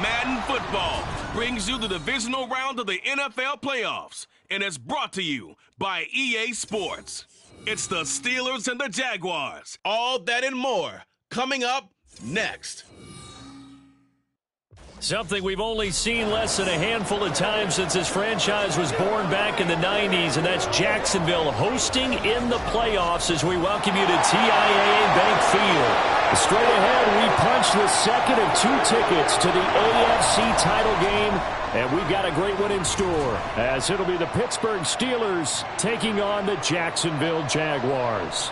Madden Football brings you the divisional round of the NFL playoffs, and it's brought to you by EA Sports. It's the Steelers and the Jaguars. All that and more coming up next. Something we've only seen less than a handful of times since this franchise was born back in the 90s, and that's Jacksonville hosting in the playoffs as we welcome you to TIAA Bank Field. Straight ahead, we punch the second of two tickets to the AFC title game, and we've got a great one in store, as it'll be the Pittsburgh Steelers taking on the Jacksonville Jaguars.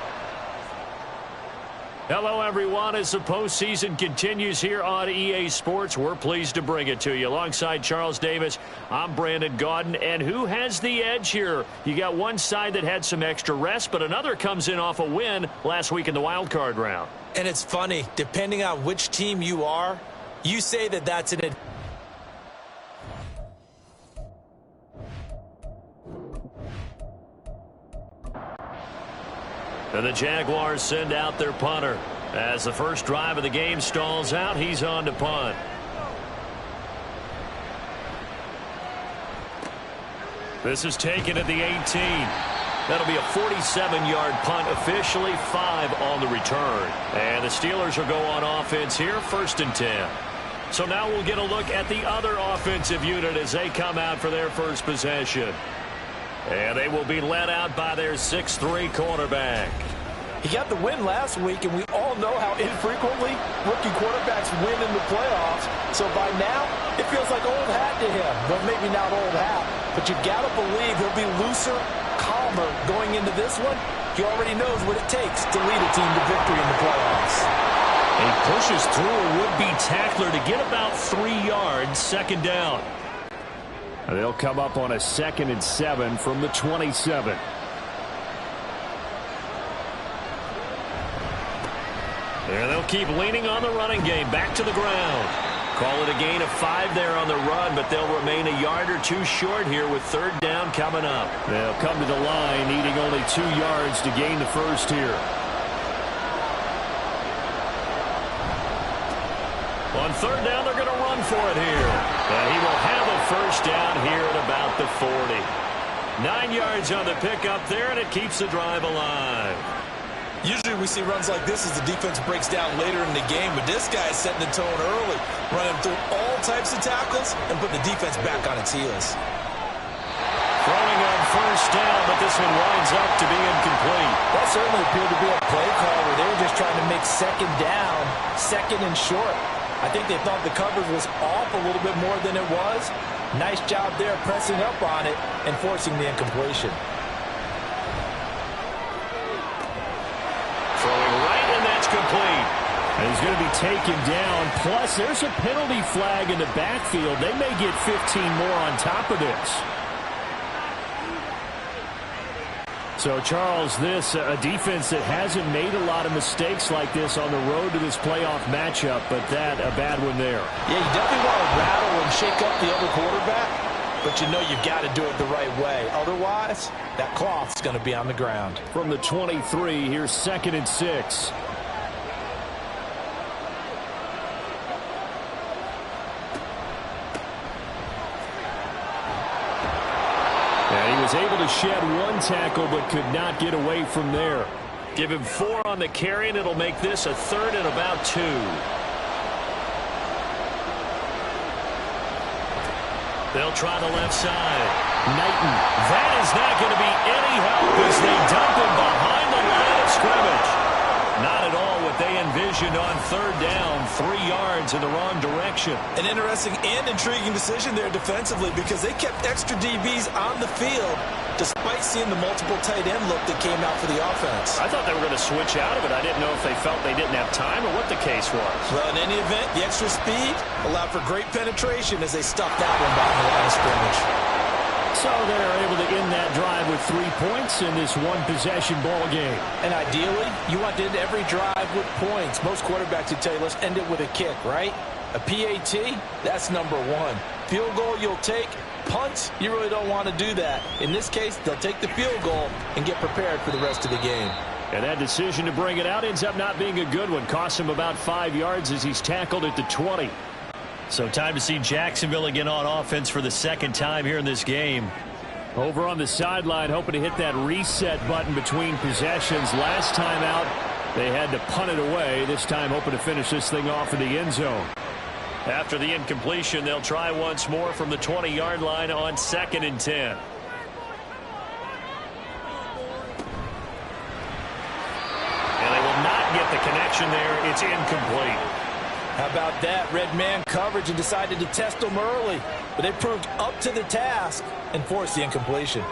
Hello, everyone. As the postseason continues here on EA Sports, we're pleased to bring it to you. Alongside Charles Davis, I'm Brandon Gaudin. And who has the edge here? You got one side that had some extra rest, but another comes in off a win last week in the wild card round. And it's funny, depending on which team you are, you say that that's an advantage. And the Jaguars send out their punter. As the first drive of the game stalls out, he's on to punt. This is taken at the 18. That'll be a 47-yard punt, officially 5 on the return. And the Steelers will go on offense here, 1st and 10. So now we'll get a look at the other offensive unit as they come out for their first possession. And they will be led out by their 6'3" cornerback. He got the win last week, and we all know how infrequently rookie quarterbacks win in the playoffs. So by now, it feels like old hat to him. Well, maybe not old hat, but you got to believe he'll be looser, calmer going into this one. He already knows what it takes to lead a team to victory in the playoffs. He pushes through a would-be tackler to get about 3 yards, 2nd down. They'll come up on a 2nd and 7 from the 27. There they'll keep leaning on the running game. Back to the ground. Call it a gain of 5 there on the run, but they'll remain a yard or 2 short here with 3rd down coming up. They'll come to the line needing only 2 yards to gain the first here. On 3rd down, they're going to run for it here. And he will have a 1st down here at about the 40. 9 yards on the pickup there, and it keeps the drive alive. Usually we see runs like this as the defense breaks down later in the game, but this guy is setting the tone early, running through all types of tackles and putting the defense back on its heels. Throwing on 1st down, but this one winds up to be incomplete. That certainly appeared to be a play call where they were just trying to make 2nd down, 2nd and short. I think they thought the coverage was off a little bit more than it was. Nice job there pressing up on it and forcing the incompletion. Throwing right, and that's complete. And he's going to be taken down. Plus, there's a penalty flag in the backfield. They may get 15 more on top of this. So, Charles, this a defense that hasn't made a lot of mistakes like this on the road to this playoff matchup, but that a bad one there. Yeah, you definitely want to rattle and shake up the other quarterback, but you know you've got to do it the right way. Otherwise, that cloth's going to be on the ground. From the 23, here's 2nd and 6. And he was able to shed 1 tackle, but could not get away from there. Give him 4 on the carry, and it'll make this a 3rd and about 2. They'll try the left side. Knighton. That is not going to be any help as they dump him behind the line of scrimmage. Not at all what they envisioned on 3rd down. 3 yards in the wrong direction. An interesting and intriguing decision there defensively because they kept extra DBs on the field despite seeing the multiple tight end look that came out for the offense. I thought they were going to switch out of it. I didn't know if they felt they didn't have time or what the case was. Well, in any event, the extra speed allowed for great penetration as they stuffed that one behind the line of scrimmage. So they're able to end that drive with 3 points in this one-possession ball game. And ideally, you want to end every drive with points. Most quarterbacks would tell you, let's end it with a kick, right? A PAT, that's number 1. Field goal you'll take. Punts, you really don't want to do that. In this case, they'll take the field goal and get prepared for the rest of the game. And that decision to bring it out ends up not being a good one. Costs him about 5 yards as he's tackled at the 20. So time to see Jacksonville again on offense for the second time here in this game. Over on the sideline, hoping to hit that reset button between possessions. Last time out, they had to punt it away. This time hoping to finish this thing off in the end zone. After the incompletion, they'll try once more from the 20-yard line on 2nd and 10. And they will not get the connection there. It's incomplete. How about that? Red man coverage and decided to test them early. But they proved up to the task and forced the incompletion.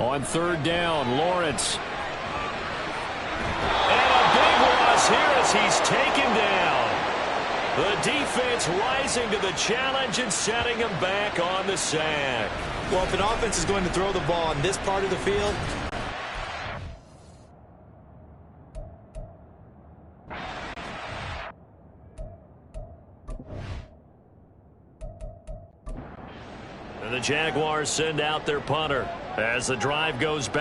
On 3rd down, Lawrence. And a big loss here as he's taken down. The defense rising to the challenge and setting him back on the sack. Well, if an offense is going to throw the ball on this part of the field, and the Jaguars send out their punter as the drive goes back.